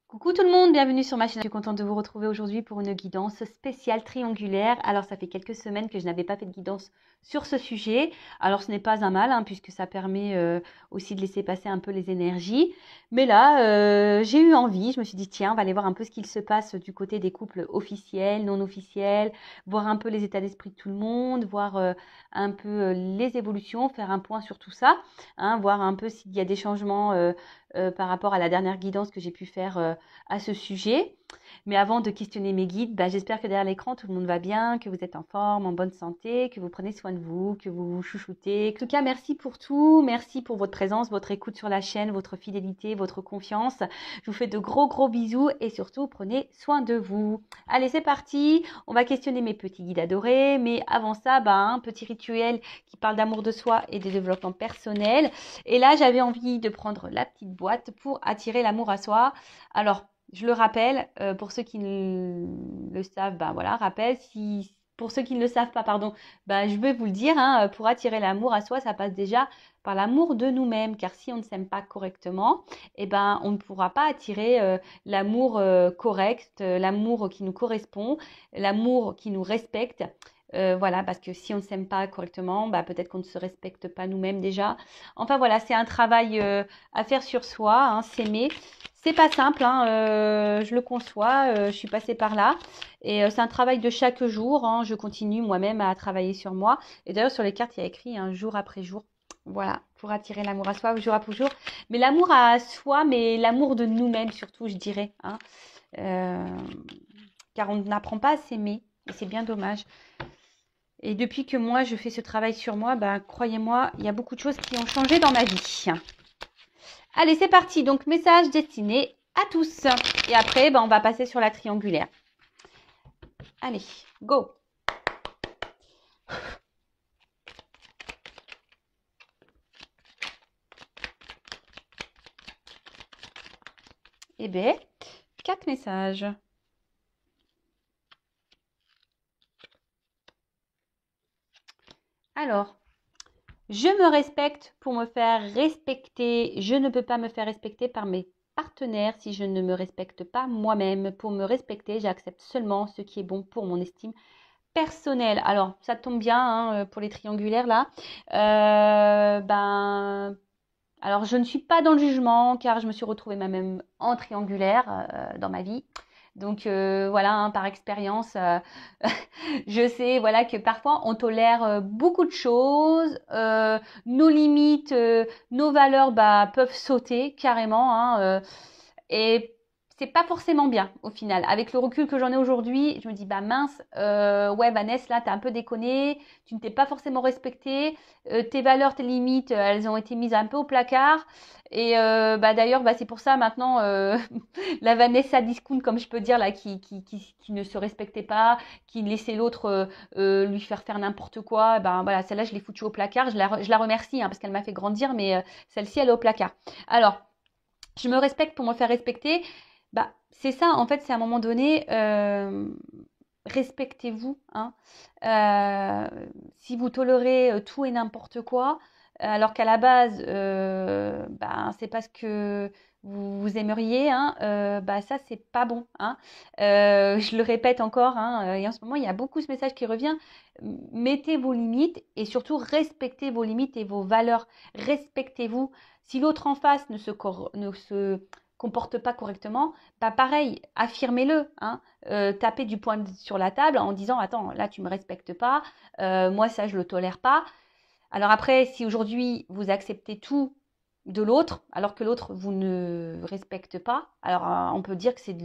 Coucou tout le monde, bienvenue sur ma chaîne. Je suis contente de vous retrouver aujourd'hui pour une guidance spéciale triangulaire. Alors ça fait quelques semaines que je n'avais pas fait de guidance sur ce sujet. Alors ce n'est pas un mal puisque ça permet aussi de laisser passer un peu les énergies. Mais là, j'ai eu envie, je me suis dit tiens, on va aller voir un peu ce qu'il se passe du côté des couples officiels, non officiels, voir un peu les états d'esprit de tout le monde, voir un peu les évolutions, faire un point sur tout ça, voir un peu s'il y a des changements par rapport à la dernière guidance que j'ai pu faire à ce sujet. Mais avant de questionner mes guides, j'espère que derrière l'écran, tout le monde va bien, que vous êtes en forme, en bonne santé, que vous prenez soin de vous, que vous vous chouchoutez. En tout cas, merci pour tout. Merci pour votre présence, votre écoute sur la chaîne, votre fidélité, votre confiance. Je vous fais de gros, gros bisous et surtout, prenez soin de vous. Allez, c'est parti. On va questionner mes petits guides adorés. Mais avant ça, un petit rituel qui parle d'amour de soi et de développement personnel. Et là, j'avais envie de prendre la petite boîte pour attirer l'amour à soi. Alors, je le rappelle, pour ceux qui le savent, rappel. Pour ceux qui ne le savent pas, pardon, je vais vous le dire, pour attirer l'amour à soi, ça passe déjà par l'amour de nous-mêmes, car si on ne s'aime pas correctement, on ne pourra pas attirer l'amour correct, l'amour qui nous correspond, l'amour qui nous respecte. Voilà, parce que si on ne s'aime pas correctement, peut-être qu'on ne se respecte pas nous-mêmes déjà. Enfin voilà, c'est un travail à faire sur soi, s'aimer. C'est pas simple, je le conçois, je suis passée par là. Et c'est un travail de chaque jour, je continue moi-même à travailler sur moi. Et d'ailleurs, sur les cartes, il y a écrit jour après jour. Voilà, pour attirer l'amour à soi, jour après jour. Mais l'amour à soi, mais l'amour de nous-mêmes surtout, je dirais. Car on n'apprend pas à s'aimer, et c'est bien dommage. Et depuis que moi, je fais ce travail sur moi, croyez-moi, il y a beaucoup de choses qui ont changé dans ma vie. Allez, c'est parti. Donc, message destiné à tous. Et après, on va passer sur la triangulaire. Allez, go. Eh bien, 4 messages. Alors, je me respecte pour me faire respecter. Je ne peux pas me faire respecter par mes partenaires si je ne me respecte pas moi-même. Pour me respecter, j'accepte seulement ce qui est bon pour mon estime personnelle. Alors, ça tombe bien pour les triangulaires là. Alors, je ne suis pas dans le jugement car je me suis retrouvée moi-même en triangulaire dans ma vie. Donc voilà, par expérience, je sais voilà que parfois on tolère beaucoup de choses, nos limites, nos valeurs peuvent sauter carrément, et c'est pas forcément bien au final. Avec le recul que j'en ai aujourd'hui, je me dis mince, ouais Vanessa, là t'as un peu déconné, tu ne t'es pas forcément respectée, tes valeurs, tes limites, elles ont été mises un peu au placard. Et d'ailleurs, c'est pour ça maintenant, la Vanessa Discount, comme je peux dire, là, qui ne se respectait pas, qui laissait l'autre lui faire n'importe quoi, voilà, celle-là, je l'ai foutue au placard. Je la remercie parce qu'elle m'a fait grandir, mais celle-ci, elle est au placard. Alors, je me respecte pour me faire respecter. C'est ça, en fait, c'est à un moment donné, respectez-vous. Si vous tolérez tout et n'importe quoi, alors qu'à la base, c'est parce que vous aimeriez, ça, c'est pas bon. Je le répète encore, et en ce moment, il y a beaucoup ce message qui revient. Mettez vos limites et surtout respectez vos limites et vos valeurs. Respectez-vous. Si l'autre en face ne se comporte pas correctement, pareil, affirmez-le. Tapez du poing sur la table en disant attends, là tu me respectes pas, moi ça je le tolère pas. Alors après, si aujourd'hui vous acceptez tout de l'autre, alors que l'autre vous ne respecte pas, alors on peut dire que c'est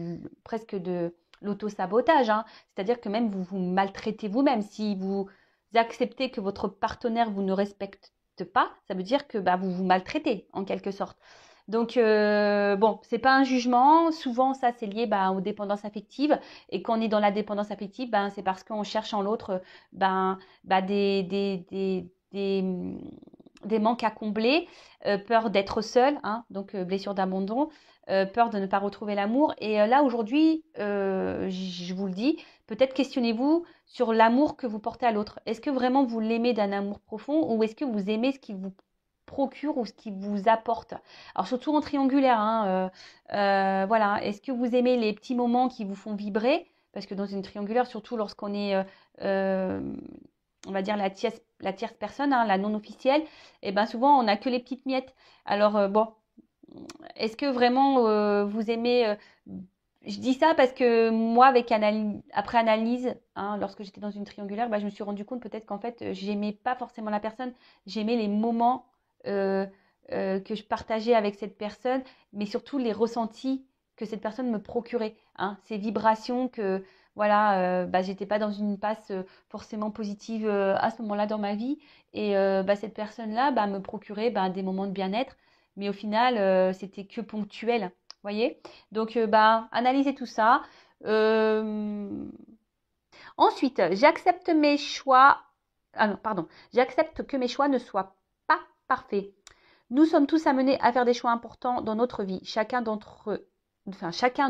presque de l'auto-sabotage, c'est-à-dire que même vous vous maltraitez vous-même. Si vous acceptez que votre partenaire vous ne respecte pas, ça veut dire que vous vous maltraitez en quelque sorte. Donc bon, c'est pas un jugement. Souvent, ça c'est lié aux dépendances affectives. Et quand on est dans la dépendance affective, c'est parce qu'on cherche en l'autre des manques à combler, peur d'être seul, donc blessure d'abandon, peur de ne pas retrouver l'amour. Et là aujourd'hui, je vous le dis, peut-être questionnez-vous sur l'amour que vous portez à l'autre. Est-ce que vraiment vous l'aimez d'un amour profond ou est-ce que vous aimez ce qu'il vous procure ou ce qui vous apporte. Alors surtout en triangulaire, hein, voilà. Est-ce que vous aimez les petits moments qui vous font vibrer? Parce que dans une triangulaire, surtout lorsqu'on est, on va dire la tierce personne, hein, la non officielle, et ben souvent on n'a que les petites miettes. Alors bon, est-ce que vraiment vous aimez je dis ça parce que moi, après analyse, hein, lorsque j'étais dans une triangulaire, bah, je me suis rendu compte peut-être qu'en fait, j'aimais pas forcément la personne, j'aimais les moments euh, que je partageais avec cette personne, mais surtout les ressentis que cette personne me procurait, hein, ces vibrations que, voilà, bah, j'étais pas dans une passe forcément positive à ce moment-là dans ma vie, et bah, cette personne-là bah, me procurait bah, des moments de bien-être, mais au final, c'était que ponctuel, voyez? Donc, bah, analysez tout ça. Euh, Ensuite, j'accepte mes choix. Ah non, pardon. J'accepte que mes choix ne soient pas parfaits. Nous sommes tous amenés à faire des choix importants dans notre vie. Chacun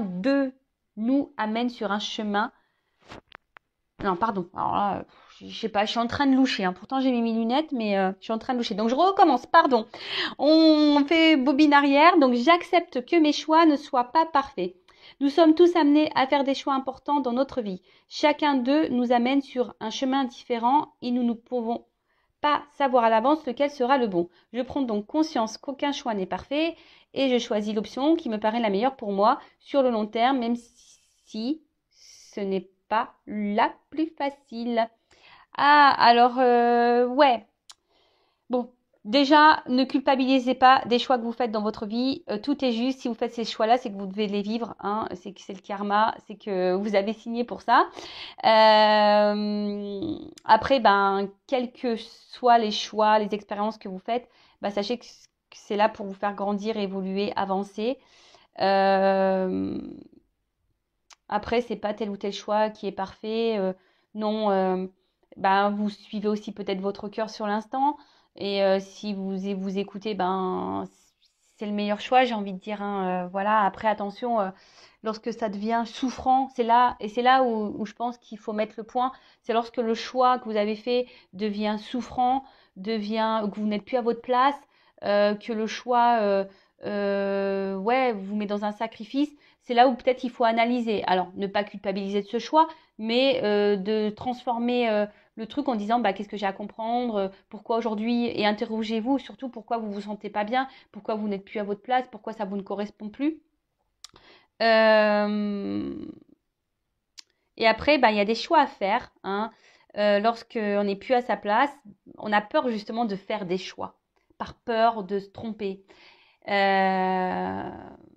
d'eux nous amène sur un chemin. Non, pardon. Alors là, je sais pas, je suis en train de loucher, hein. Pourtant, j'ai mis mes lunettes, mais je suis en train de loucher. Donc, je recommence, pardon. On fait bobine arrière. Donc, j'accepte que mes choix ne soient pas parfaits. Nous sommes tous amenés à faire des choix importants dans notre vie. Chacun d'eux nous amène sur un chemin différent et nous ne pouvons pas savoir à l'avance lequel sera le bon. Je prends donc conscience qu'aucun choix n'est parfait et je choisis l'option qui me paraît la meilleure pour moi sur le long terme, même si ce n'est pas la plus facile. Ah, alors, ouais. Bon, déjà, ne culpabilisez pas des choix que vous faites dans votre vie. Tout est juste. Si vous faites ces choix-là, c'est que vous devez les vivre, hein. C'est que c'est le karma, c'est que vous avez signé pour ça. Après, ben, quels que soient les choix, les expériences que vous faites, ben, sachez que c'est là pour vous faire grandir, évoluer, avancer. Euh, Après, c'est pas tel ou tel choix qui est parfait. Non, ben, vous suivez aussi peut-être votre cœur sur l'instant. Et si vous écoutez, ben, c'est le meilleur choix, j'ai envie de dire, hein. Voilà. Après, attention, lorsque ça devient souffrant, c'est là où je pense qu'il faut mettre le point. C'est lorsque le choix que vous avez fait devient souffrant, que vous n'êtes plus à votre place, que le choix, ouais, vous met dans un sacrifice. C'est là où peut-être il faut analyser. Alors, ne pas culpabiliser de ce choix, mais de transformer le truc en disant bah, qu'est-ce que j'ai à comprendre, pourquoi aujourd'hui, et interrogez-vous surtout pourquoi vous vous sentez pas bien, pourquoi vous n'êtes plus à votre place, pourquoi ça vous ne correspond plus. Euh, Et après, bah, il y a des choix à faire, hein. Lorsqu'on n'est plus à sa place, on a peur justement de faire des choix, par peur de se tromper. Euh,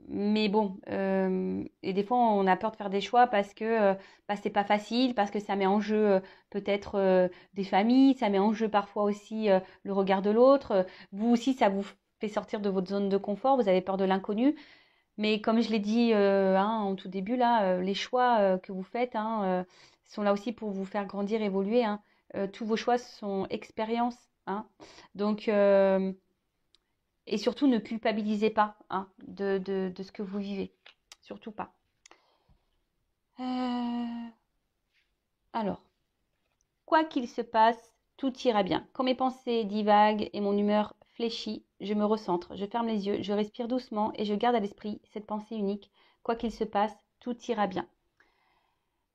mais bon, et des fois on a peur de faire des choix parce que bah, c'est pas facile, parce que ça met en jeu peut-être des familles, ça met en jeu parfois aussi le regard de l'autre. Vous aussi, ça vous fait sortir de votre zone de confort, vous avez peur de l'inconnu. Mais comme je l'ai dit hein, en tout début, là, les choix que vous faites hein, sont là aussi pour vous faire grandir, évoluer, hein. Tous vos choix sont expériences, hein. Donc, et surtout, ne culpabilisez pas hein, de ce que vous vivez. Surtout pas. Euh, Alors, quoi qu'il se passe, tout ira bien. Quand mes pensées divaguent et mon humeur fléchit, je me recentre, je ferme les yeux, je respire doucement et je garde à l'esprit cette pensée unique. Quoi qu'il se passe, tout ira bien.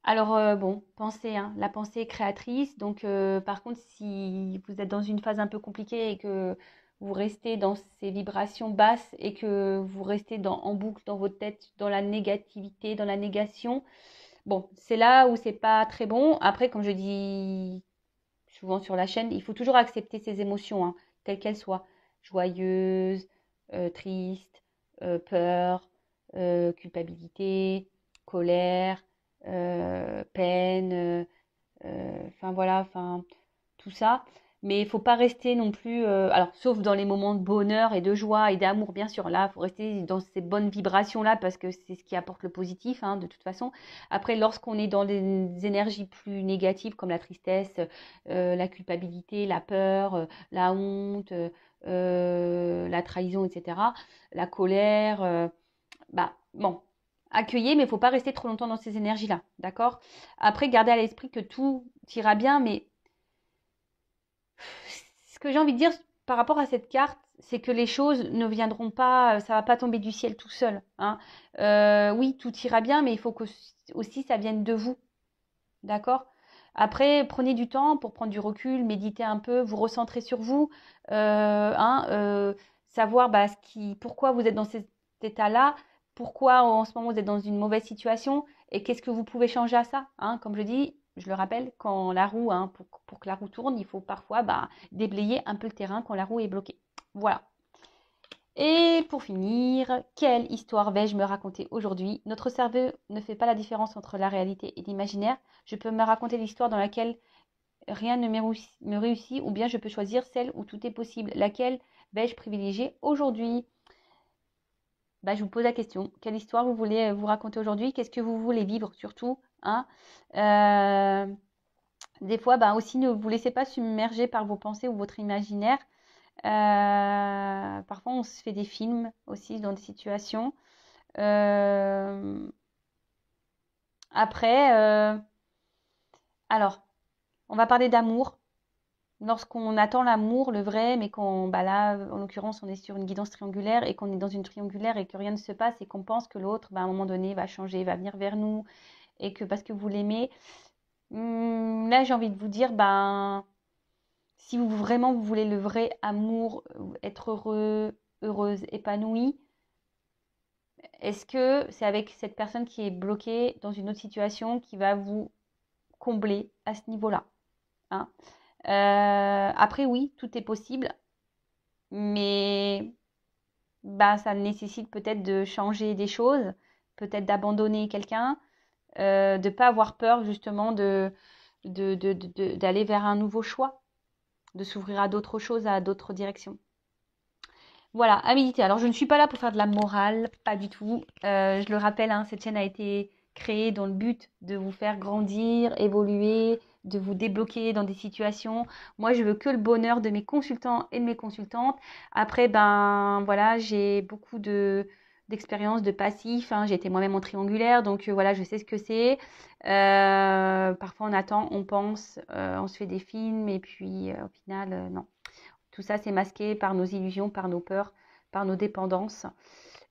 Alors, bon, pensez, hein, la pensée est créatrice. Donc, par contre, si vous êtes dans une phase un peu compliquée et que vous restez dans ces vibrations basses et que vous restez en boucle dans votre tête, dans la négativité, dans la négation, bon, c'est là où c'est pas très bon. Après, comme je dis souvent sur la chaîne, il faut toujours accepter ses émotions, hein, quelles qu'elles soient. Joyeuses, tristes, peur, culpabilité, colère, peine, enfin voilà, enfin tout ça. Mais il faut pas rester non plus, alors sauf dans les moments de bonheur et de joie et d'amour, bien sûr. Là, il faut rester dans ces bonnes vibrations-là parce que c'est ce qui apporte le positif, hein, de toute façon. Après, lorsqu'on est dans des énergies plus négatives comme la tristesse, la culpabilité, la peur, la honte, la trahison, etc., la colère, bah bon, accueillez, mais il ne faut pas rester trop longtemps dans ces énergies-là, d'accord? Après, gardez à l'esprit que tout ira bien, mais ce que j'ai envie de dire par rapport à cette carte, c'est que les choses ne viendront pas, ça va pas tomber du ciel tout seul, hein. Oui, tout ira bien, mais il faut que aussi ça vienne de vous, d'accord? Après, prenez du temps pour prendre du recul, méditer un peu, vous recentrer sur vous, hein, savoir bah, pourquoi vous êtes dans cet état-là, pourquoi en ce moment vous êtes dans une mauvaise situation et qu'est-ce que vous pouvez changer à ça, hein. Comme je dis, je le rappelle, quand la roue, hein, pour que la roue tourne, il faut parfois bah, déblayer un peu le terrain quand la roue est bloquée. Voilà. Et pour finir, quelle histoire vais-je me raconter aujourd'hui? Notre cerveau ne fait pas la différence entre la réalité et l'imaginaire. Je peux me raconter l'histoire dans laquelle rien ne me réussit ou bien je peux choisir celle où tout est possible. Laquelle vais-je privilégier aujourd'hui? Bah, je vous pose la question. Quelle histoire vous voulez vous raconter aujourd'hui? Qu'est-ce que vous voulez vivre surtout, hein? Des fois, bah, aussi, ne vous laissez pas submerger par vos pensées ou votre imaginaire. Parfois, on se fait des films aussi dans des situations. Après, alors, on va parler d'amour. Lorsqu'on attend l'amour, le vrai, mais qu'on, bah là, en l'occurrence, on est sur une guidance triangulaire et qu'on est dans une triangulaire et que rien ne se passe et qu'on pense que l'autre, bah, à un moment donné, va changer, va venir vers nous et que parce que vous l'aimez, là, j'ai envie de vous dire, ben, si vous vraiment vous voulez le vrai amour, être heureux, heureuse, épanouie, est-ce que c'est avec cette personne qui est bloquée dans une autre situation qui va vous combler à ce niveau-là, hein? Après, oui, tout est possible, mais bah, ça nécessite peut-être de changer des choses, peut-être d'abandonner quelqu'un, de ne pas avoir peur justement d'aller vers un nouveau choix, de s'ouvrir à d'autres choses, à d'autres directions. Voilà, à méditer. Alors, je ne suis pas là pour faire de la morale, pas du tout. Je le rappelle, hein, cette chaîne a été créée dans le but de vous faire grandir, évoluer, de vous débloquer dans des situations. Moi, je veux que le bonheur de mes consultants et de mes consultantes. Après, ben voilà, j'ai beaucoup d'expérience de passif, hein. J'ai été moi-même en triangulaire, donc voilà, je sais ce que c'est. Parfois, on attend, on pense, on se fait des films, et puis au final, non. Tout ça, c'est masqué par nos illusions, par nos peurs, par nos dépendances.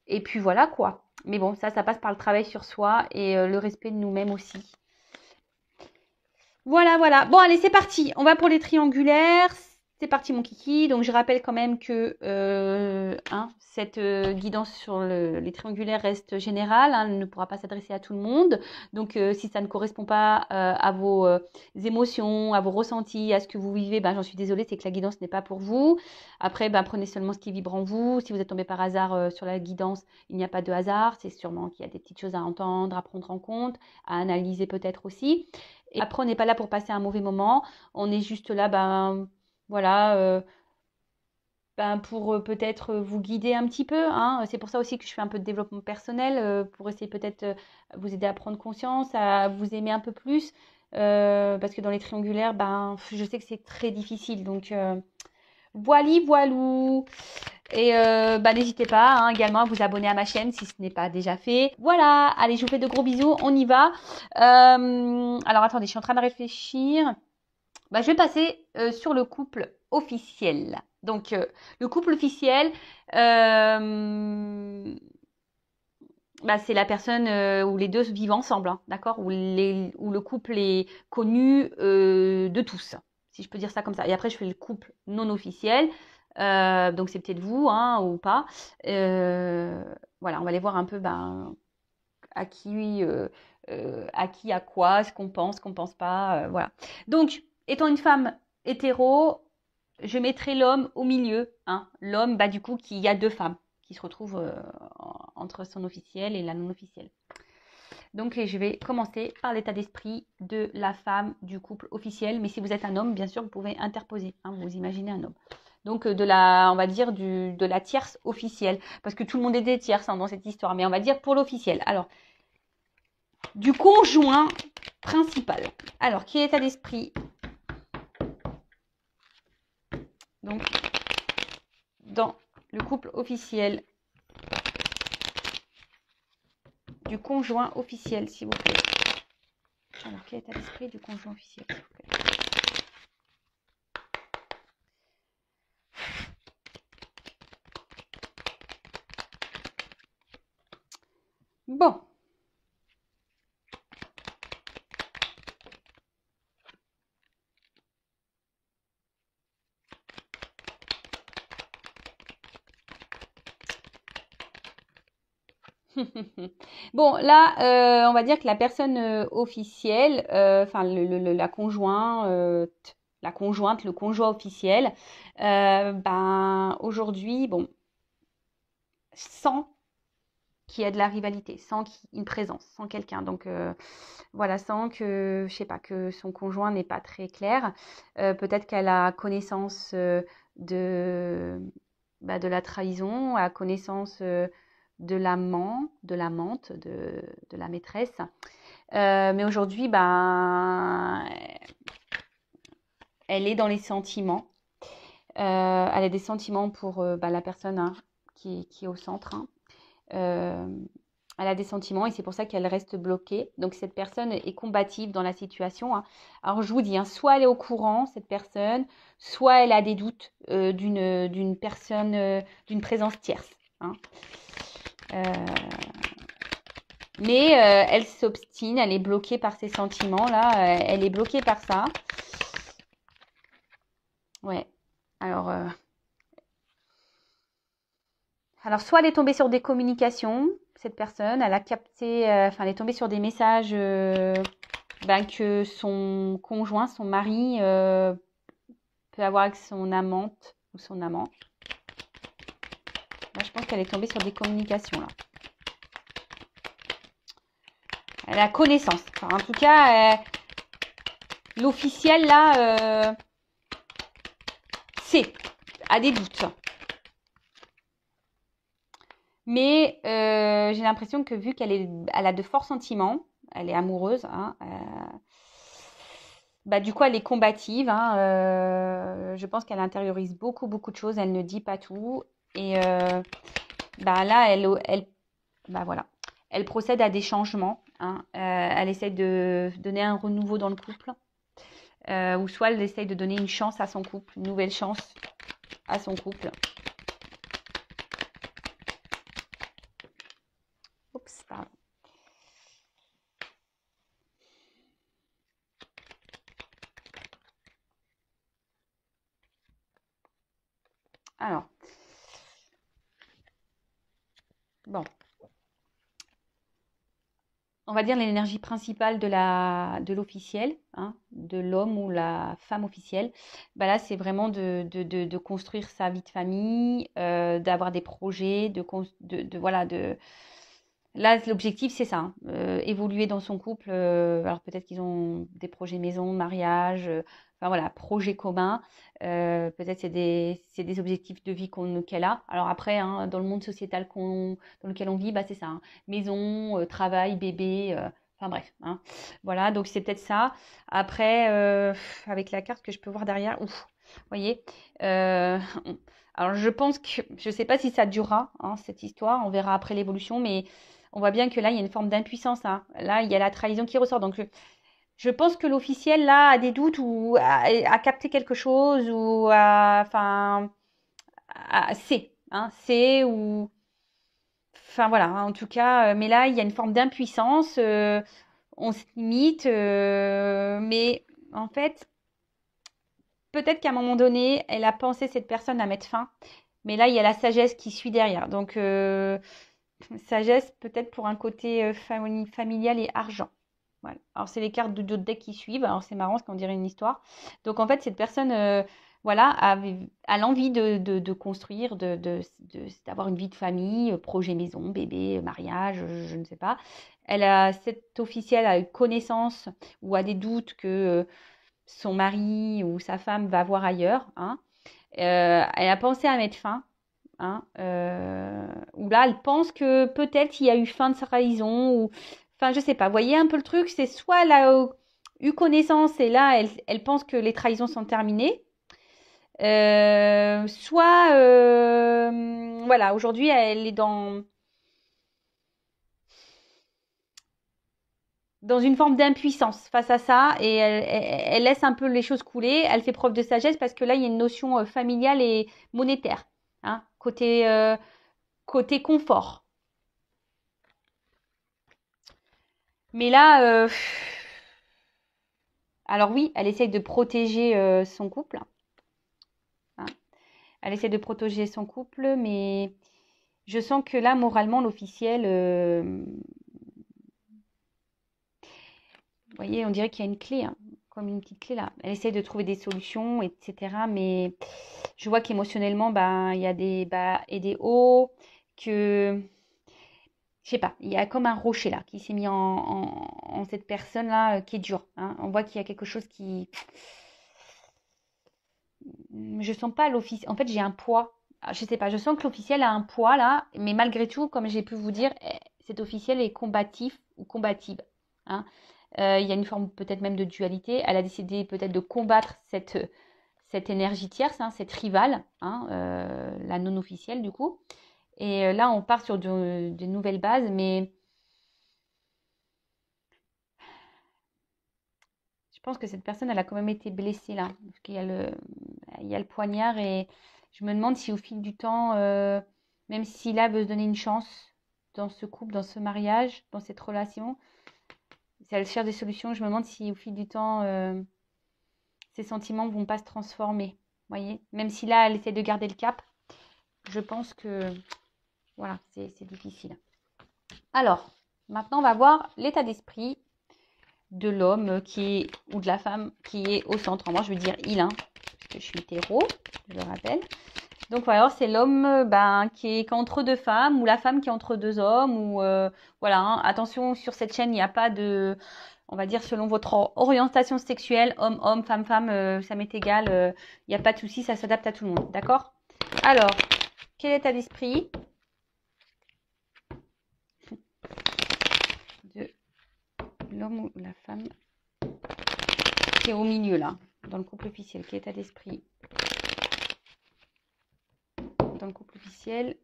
Et puis voilà quoi. Mais bon, ça passe par le travail sur soi et le respect de nous-mêmes aussi. Voilà, voilà. Bon, allez, c'est parti. On va pour les triangulaires. C'est parti, mon kiki. Donc, je rappelle quand même que cette guidance sur les triangulaires reste générale, hein, elle ne pourra pas s'adresser à tout le monde. Donc, si ça ne correspond pas à vos émotions, à vos ressentis, à ce que vous vivez, ben, j'en suis désolée, c'est que la guidance n'est pas pour vous. Après, ben, prenez seulement ce qui vibre en vous. Si vous êtes tombé par hasard sur la guidance, il n'y a pas de hasard. C'est sûrement qu'il y a des petites choses à entendre, à prendre en compte, à analyser peut-être aussi. Et après, on n'est pas là pour passer un mauvais moment. On est juste là, ben voilà, ben, pour peut-être vous guider un petit peu, hein. C'est pour ça aussi que je fais un peu de développement personnel, pour essayer peut-être vous aider à prendre conscience, à vous aimer un peu plus. Parce que dans les triangulaires, ben, je sais que c'est très difficile. Donc, voili, voilou. Et bah, n'hésitez pas hein, également à vous abonner à ma chaîne si ce n'est pas déjà fait. Voilà, allez, je vous fais de gros bisous, on y va. Alors attendez, je suis en train de réfléchir. Bah, je vais passer sur le couple officiel. Donc, le couple officiel, bah, c'est la personne où les deux vivent ensemble, hein, d'accord? Où le couple est connu de tous, si je peux dire ça comme ça. Et après, je fais le couple non officiel. Donc, c'est peut-être vous hein, ou pas. Voilà, on va aller voir un peu ben, à qui, à quoi, ce qu'on pense pas. Voilà. Donc, étant une femme hétéro, je mettrai l'homme au milieu. Hein. L'homme, bah, du coup, qui y a deux femmes qui se retrouvent entre son officiel et la non officielle. Donc, je vais commencer par l'état d'esprit de la femme du couple officiel. Mais si vous êtes un homme, bien sûr, vous pouvez interposer. Hein, vous imaginez un homme. Donc, on va dire, de la tierce officielle. Parce que tout le monde est des tierces hein, dans cette histoire. Mais on va dire pour l'officiel. Alors, du conjoint principal. Alors, qui est l'état d'esprit? Donc, dans le couple officiel du conjoint officiel, s'il vous plaît. Alors, quel état d'esprit du conjoint officiel, s'il vous plaît? Bon. Bon, là, on va dire que la personne officielle, enfin la conjointe, le conjoint officiel, ben aujourd'hui, bon, sans qu'il y ait de la rivalité, sans une présence, sans quelqu'un. Donc voilà, sans que, je sais pas, que son conjoint n'est pas très clair. Peut-être qu'elle a connaissance de, bah, de la trahison, a connaissance de l'amant, de l'amante, de la maîtresse. Mais aujourd'hui, ben, elle est dans les sentiments. Elle a des sentiments pour bah, la personne hein, qui est au centre. Hein. Euh, elle a des sentiments et c'est pour ça qu'elle reste bloquée. Donc cette personne est combative dans la situation. Hein. Alors je vous dis, hein, soit elle est au courant, cette personne, soit elle a des doutes d'une personne, d'une présence tierce. Hein. Euh, mais elle s'obstine, elle est bloquée par ses sentiments là, elle est bloquée par ça. Ouais. Alors, soit elle est tombée sur des communications, cette personne, elle a capté, enfin, elle est tombée sur des messages ben, que son conjoint, son mari, peut avoir avec son amante ou son amant. Là, je pense qu'elle est tombée sur des communications, là. Elle a connaissance. Enfin, en tout cas, l'officiel, là, a des doutes. Mais j'ai l'impression que vu elle a de forts sentiments, elle est amoureuse, hein, bah, du coup, elle est combative. Hein, je pense qu'elle intériorise beaucoup, beaucoup de choses. Elle ne dit pas tout. Et bah, là, bah, voilà. Elle procède à des changements. Hein, elle essaie de donner un renouveau dans le couple. Ou soit elle essaie de donner une chance à son couple, une nouvelle chance à son couple. Oups, pardon. Alors, bon. On va dire l'énergie principale de l'officiel, hein, de l'homme ou la femme officielle, bah là c'est vraiment de construire sa vie de famille, d'avoir des projets, voilà, là l'objectif c'est ça, hein, évoluer dans son couple. Alors peut-être qu'ils ont des projets maison, mariage, enfin voilà, projets communs. Peut-être c'est des objectifs de vie qu'elle a. Alors après, hein, dans le monde sociétal dans lequel on vit, bah c'est ça. Hein, maison, travail, bébé, enfin bref. Hein. Voilà, donc c'est peut-être ça. Après, avec la carte que je peux voir derrière, ouf, vous voyez. Alors je pense que, je ne sais pas si ça durera, hein, cette histoire, on verra après l'évolution, mais on voit bien que là, il y a une forme d'impuissance. Hein. Là, il y a la trahison qui ressort. Donc je pense que l'officiel, là, a des doutes ou a capté quelque chose ou enfin, sait. Hein, sait ou enfin voilà, hein, en tout cas, mais là, il y a une forme d'impuissance, on se limite, mais en fait, peut-être qu'à un moment donné, elle a pensé cette personne à mettre fin, mais là, il y a la sagesse qui suit derrière. Donc, sagesse peut-être pour un côté familial et argent. Voilà. Alors, c'est les cartes de d'autres decks qui suivent. Alors, c'est marrant, parce qu'on dirait une histoire. Donc, en fait, cette personne, voilà, a l'envie de construire, d'avoir une vie de famille, projet maison, bébé, mariage, je ne sais pas. Cette officielle a eu connaissance ou a des doutes que son mari ou sa femme va voir ailleurs. Hein. Elle a pensé à mettre fin. Hein, où là, elle pense que peut-être il y a eu fin de trahison ou enfin, je sais pas. Vous voyez un peu le truc, c'est soit elle a eu connaissance et là, elle pense que les trahisons sont terminées, soit voilà, aujourd'hui, elle est dans une forme d'impuissance face à ça et elle laisse un peu les choses couler. Elle fait preuve de sagesse parce que là, il y a une notion familiale et monétaire, hein, côté confort. Mais là, alors oui, elle essaye de protéger son couple, hein. Elle essaie de protéger son couple, mais je sens que là, moralement, l'officiel, vous voyez, on dirait qu'il y a une clé, hein, comme une petite clé là. Elle essaie de trouver des solutions, etc. Mais je vois qu'émotionnellement, bah, il y a des bas et des hauts, que, je sais pas, il y a comme un rocher là qui s'est mis en cette personne-là qui est dure, hein. On voit qu'il y a quelque chose qui... Je sens pas l'officiel. En fait, j'ai un poids. Ah, je sais pas, je sens que l'officiel a un poids là, mais malgré tout, comme j'ai pu vous dire, cet officiel est combatif ou combative, hein. Il y a une forme peut-être même de dualité. Elle a décidé peut-être de combattre cette énergie tierce, hein, cette rivale, hein, la non officielle du coup. Et là, on part sur de nouvelles bases, mais je pense que cette personne, elle a quand même été blessée là, parce qu'il y a il y a le poignard et je me demande si au fil du temps, même si là veut se donner une chance dans ce couple, dans ce mariage, dans cette relation, si elle cherche des solutions, je me demande si au fil du temps, ses sentiments vont pas se transformer. Vous voyez, même si là elle essaie de garder le cap, je pense que voilà, c'est difficile. Alors, maintenant on va voir l'état d'esprit de l'homme qui est, ou de la femme qui est au centre. Moi je veux dire il, hein, parce que je suis hétéro, je le rappelle. Donc voilà, c'est l'homme ben, qui est entre deux femmes ou la femme qui est entre deux hommes. Ou voilà, hein. Attention, sur cette chaîne, il n'y a pas de, on va dire selon votre orientation sexuelle, homme, femme, ça m'est égal. Il n'y a pas de souci, ça s'adapte à tout le monde. D'accord? Alors, quel état d'esprit de l'homme ou la femme qui est au milieu là, dans le couple officiel? Quel état d'esprit dans le couple officiel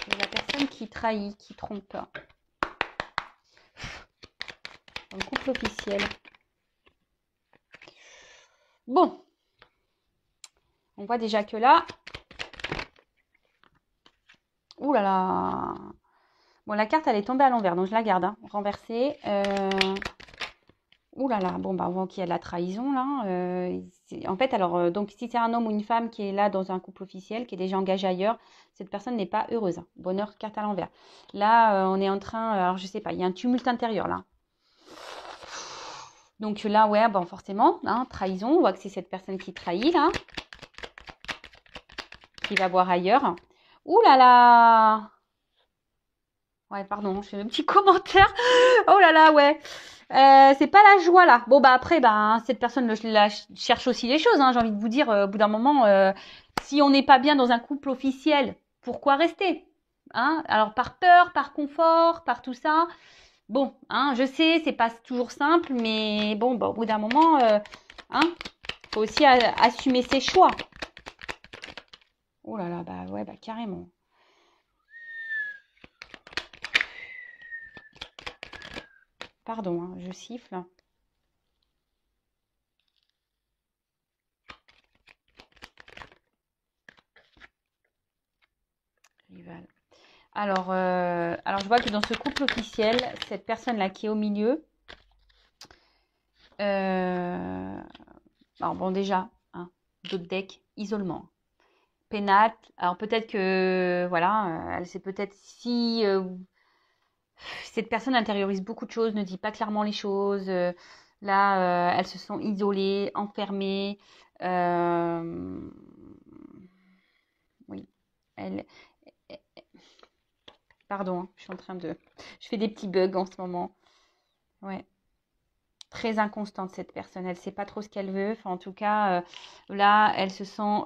de la personne qui trahit, qui trompe? Dans le couple officiel. Bon, on voit déjà que là, ouh là là, bon la carte elle est tombée à l'envers, donc je la garde, hein, renversée. Ouh là là, bon bah on voit qu'il y a de la trahison là. En fait, alors donc si c'est un homme ou une femme qui est là dans un couple officiel, qui est déjà engagé ailleurs, cette personne n'est pas heureuse, hein. Bonheur, carte à l'envers. Là, on est en train, alors je sais pas, il y a un tumulte intérieur là. Donc là, ouais, bon forcément, hein, trahison. On voit que c'est cette personne qui trahit là, qui va voir ailleurs. Ouh là là. Ouais, pardon, je fais un petit commentaire. Oh là là, ouais. C'est pas la joie là. Bon bah après, bah cette personne la cherche aussi les choses, hein. J'ai envie de vous dire, au bout d'un moment, si on n'est pas bien dans un couple officiel, pourquoi rester, hein? Alors par peur, par confort, par tout ça. Bon, hein, je sais, c'est pas toujours simple, mais bon, bah, au bout d'un moment, hein, faut aussi assumer ses choix. Oh là là, bah ouais, bah carrément. Pardon, hein, je siffle. Rival. Alors, je vois que dans ce couple officiel, cette personne-là qui est au milieu, alors bon déjà, hein, d'autres decks, isolement, pénate. Alors peut-être que, voilà, elle sait peut-être si cette personne intériorise beaucoup de choses, ne dit pas clairement les choses. Là, elles se sont isolées, enfermées. Oui, elle, pardon, hein, je suis en train de... Je fais des petits bugs en ce moment. Ouais. Très inconstante cette personne, elle ne sait pas trop ce qu'elle veut. Enfin, en tout cas, là, elle se sent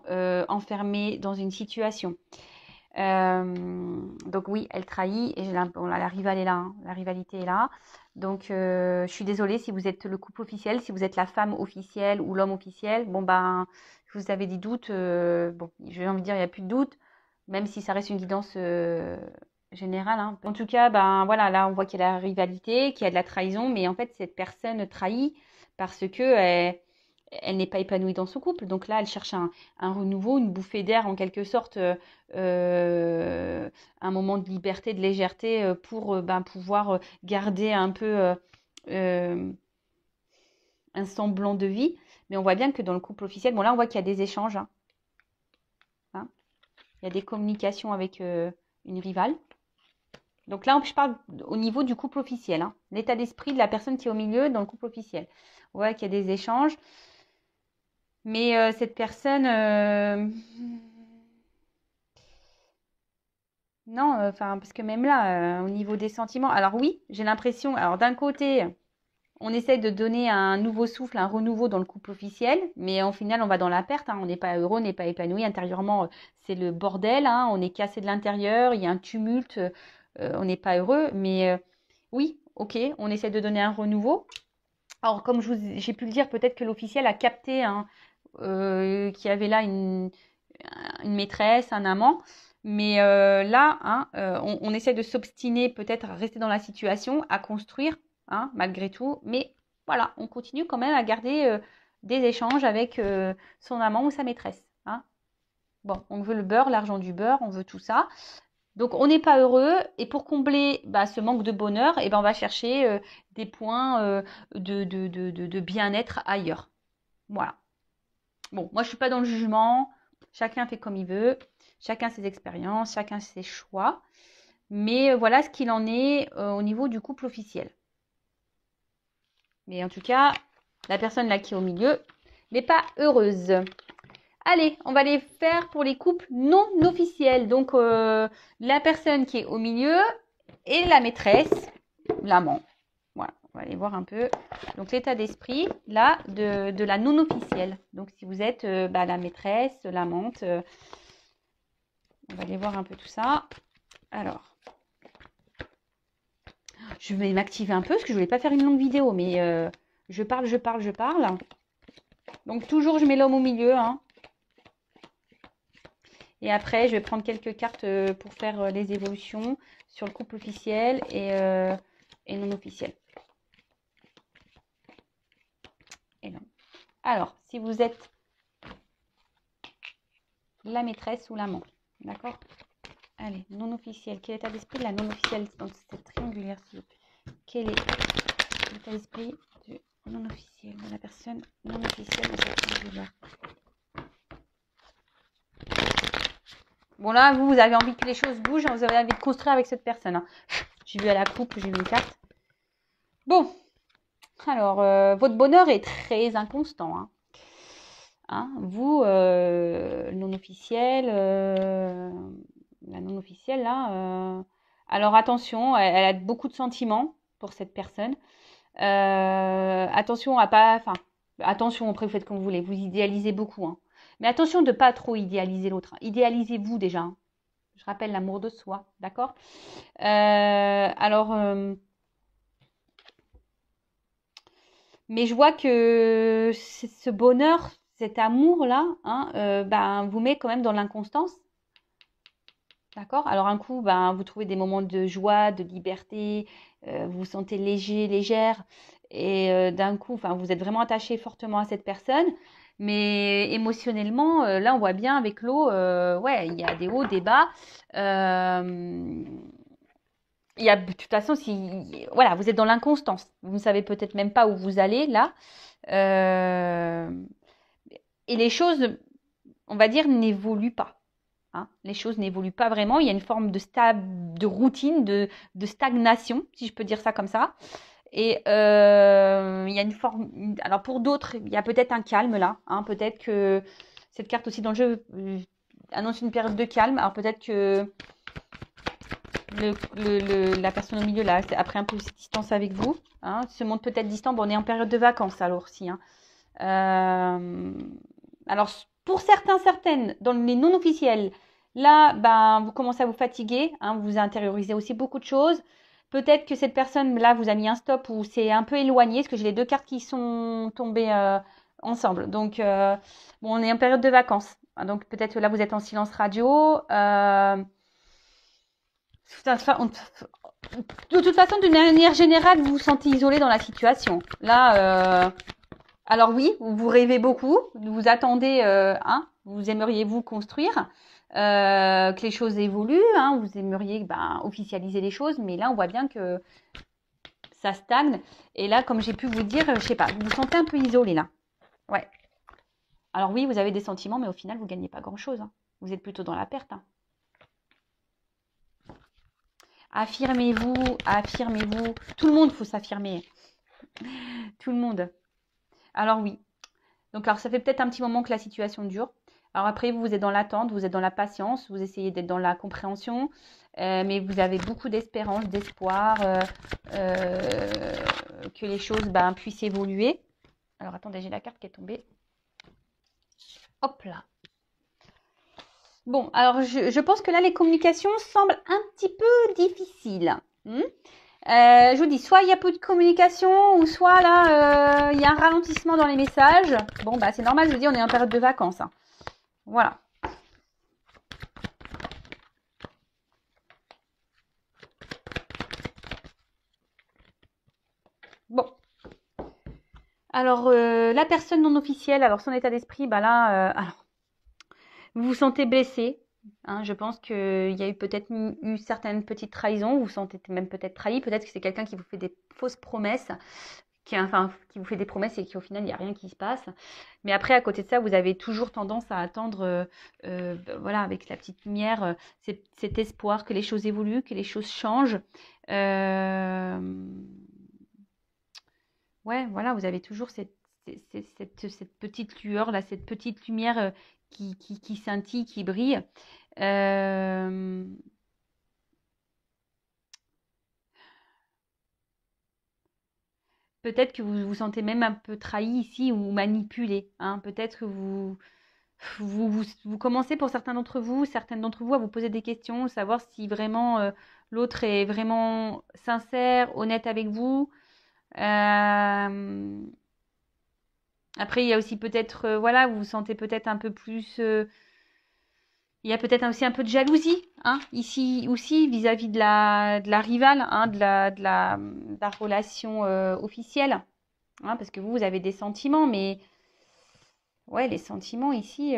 enfermée dans une situation. Donc oui, elle trahit et bon, là, la rivale est là, hein, la rivalité est là. Donc je suis désolée si vous êtes le couple officiel, si vous êtes la femme officielle ou l'homme officiel. Bon ben, si vous avez des doutes, bon, j'ai envie de dire il n'y a plus de doute, même si ça reste une guidance générale, hein. En tout cas, ben voilà, là on voit qu'il y a la rivalité, qu'il y a de la trahison, mais en fait cette personne trahit parce que elle n'est pas épanouie dans son couple. Donc là, elle cherche un renouveau, une bouffée d'air en quelque sorte, un moment de liberté, de légèreté pour pouvoir garder un peu euh, un semblant de vie. Mais on voit bien que dans le couple officiel, bon là, on voit qu'il y a des échanges. Hein. Il y a des communications avec une rivale. Donc là, je parle au niveau du couple officiel. Hein. L'état d'esprit de la personne qui est au milieu dans le couple officiel. On voit qu'il y a des échanges. Mais cette personne... non, parce que même là, au niveau des sentiments... Alors oui, j'ai l'impression... Alors d'un côté, on essaie de donner un nouveau souffle, un renouveau dans le couple officiel. Mais au final, on va dans la perte. Hein. On n'est pas heureux, on n'est pas épanoui. Intérieurement, c'est le bordel. Hein. On est cassé de l'intérieur. Il y a un tumulte. On n'est pas heureux. Mais oui, ok, on essaie de donner un renouveau. Alors, comme j'ai pu le dire, peut-être que l'officiel a capté qu'il y avait là une maîtresse, un amant. Mais là, hein, on essaie de s'obstiner, peut-être à rester dans la situation, à construire, hein, malgré tout. Mais voilà, on continue quand même à garder des échanges avec son amant ou sa maîtresse. Hein. Bon, on veut le beurre, l'argent du beurre, on veut tout ça. Donc, on n'est pas heureux. Et pour combler ce manque de bonheur, on va chercher des points de bien-être ailleurs. Voilà. Bon, moi, je ne suis pas dans le jugement. Chacun fait comme il veut. Chacun ses expériences, chacun ses choix. Mais voilà ce qu'il en est au niveau du couple officiel. Mais en tout cas, la personne là qui est au milieu n'est pas heureuse. Allez, on va les faire pour les couples non officiels. Donc, la personne qui est au milieu et la maîtresse, l'amant. Voilà, on va aller voir un peu. Donc, l'état d'esprit, là, de la non officielle. Donc, si vous êtes la maîtresse, l'amante, on va aller voir un peu tout ça. Alors, je vais m'activer un peu parce que je ne voulais pas faire une longue vidéo, mais je parle. Donc, toujours, je mets l'homme au milieu, hein. Et après, je vais prendre quelques cartes pour faire les évolutions sur le couple officiel et non officiel. Et non. Alors, si vous êtes la maîtresse ou l'amant, d'accord? Allez, non officiel. Quel est l'état d'esprit de la non officielle dans cette triangulaire, s'il vous plaît? Quel est l'état d'esprit du non officiel, de la personne non officielle dans cette triangulaire? Bon là, vous avez envie que les choses bougent, vous avez envie de construire avec cette personne. Hein. J'ai vu à la coupe, j'ai vu une carte. Bon, alors, votre bonheur est très inconstant. Hein. Hein, vous, non officiel, la non officielle là. Alors attention, elle a beaucoup de sentiments pour cette personne. Attention à pas, attention, après vous faites comme vous voulez, vous idéalisez beaucoup. Hein. Mais attention de ne pas trop idéaliser l'autre. Hein. Idéalisez-vous déjà. Hein. Je rappelle l'amour de soi, d'accord? Alors, mais je vois que ce bonheur, cet amour-là, hein, vous met quand même dans l'inconstance. D'accord? Alors un coup, vous trouvez des moments de joie, de liberté, vous vous sentez léger, légère, et d'un coup, vous êtes vraiment attaché fortement à cette personne. Mais émotionnellement, là, on voit bien avec l'eau, il y a des hauts, des bas. Il y a, de toute façon, voilà, vous êtes dans l'inconstance. Vous ne savez peut-être même pas où vous allez là. Et les choses, on va dire, n'évoluent pas. Hein. Les choses n'évoluent pas vraiment. Il y a une forme de routine, de stagnation, si je peux dire ça comme ça. Et il y a une forme... Alors pour d'autres, il y a peut-être un calme là. Hein. Peut-être que cette carte aussi dans le jeu annonce une période de calme. Alors peut-être que la personne au milieu là a pris un peu de distance avec vous. Hein. Se montre peut-être distant. Bon, on est en période de vacances alors aussi. Hein. Alors pour certaines, dans les non officiels, là, vous commencez à vous fatiguer. Hein, vous intériorisez aussi beaucoup de choses. Peut-être que cette personne-là vous a mis un stop ou c'est un peu éloigné, parce que j'ai les deux cartes qui sont tombées ensemble. Donc, bon, on est en période de vacances. Donc, peut-être que là, vous êtes en silence radio. De toute façon, d'une manière générale, vous vous sentez isolé dans la situation. Là, Alors oui, vous rêvez beaucoup, vous attendez, hein, vous aimeriez vous construire, que les choses évoluent, hein, vous aimeriez ben, officialiser les choses, mais là on voit bien que ça stagne. Et là, comme j'ai pu vous dire, je sais pas, vous vous sentez un peu isolé là. Ouais. Alors oui, vous avez des sentiments, mais au final, vous gagnez pas grand-chose, hein. Vous êtes plutôt dans la perte, hein. Affirmez-vous, affirmez-vous. Tout le monde faut s'affirmer. Tout le monde. Alors oui. Donc alors ça fait peut-être un petit moment que la situation dure. Alors après, vous êtes dans l'attente, vous êtes dans la patience, vous essayez d'être dans la compréhension, mais vous avez beaucoup d'espérance, d'espoir que les choses ben, puissent évoluer. Alors attendez, j'ai la carte qui est tombée. Hop là. Bon, alors je pense que là, les communications semblent un petit peu difficiles. Je vous dis, soit il y a peu de communication, ou soit là, il y a un ralentissement dans les messages. Bon, bah c'est normal, je vous dis, on est en période de vacances, hein. Voilà. Bon. Alors, la personne non officielle, alors son état d'esprit, bah là, alors, vous vous sentez blessé, hein, je pense qu'il y a eu peut-être eu certaines petites trahisons, vous vous sentez même peut-être trahi, peut-être que c'est quelqu'un qui vous fait des fausses promesses, qui vous fait des promesses et qu'au final, il n'y a rien qui se passe. Mais après, à côté de ça, vous avez toujours tendance à attendre, voilà, avec la petite lumière, cet espoir que les choses évoluent, que les choses changent. Ouais, voilà, vous avez toujours cette petite lueur, là, cette petite lumière qui scintille, qui brille. Euh, Peut-être que vous vous sentez même un peu trahi ici ou manipulé, hein. Peut-être que vous commencez pour certains d'entre vous, certaines d'entre vous, à vous poser des questions, savoir si vraiment l'autre est vraiment sincère, honnête avec vous. Euh, Après, il y a aussi peut-être, voilà, vous vous sentez peut-être un peu plus. Il y a peut-être aussi un peu de jalousie, hein, ici aussi, vis-à-vis de la rivale, hein, de la relation officielle, hein, parce que vous avez des sentiments, mais ouais, les sentiments ici,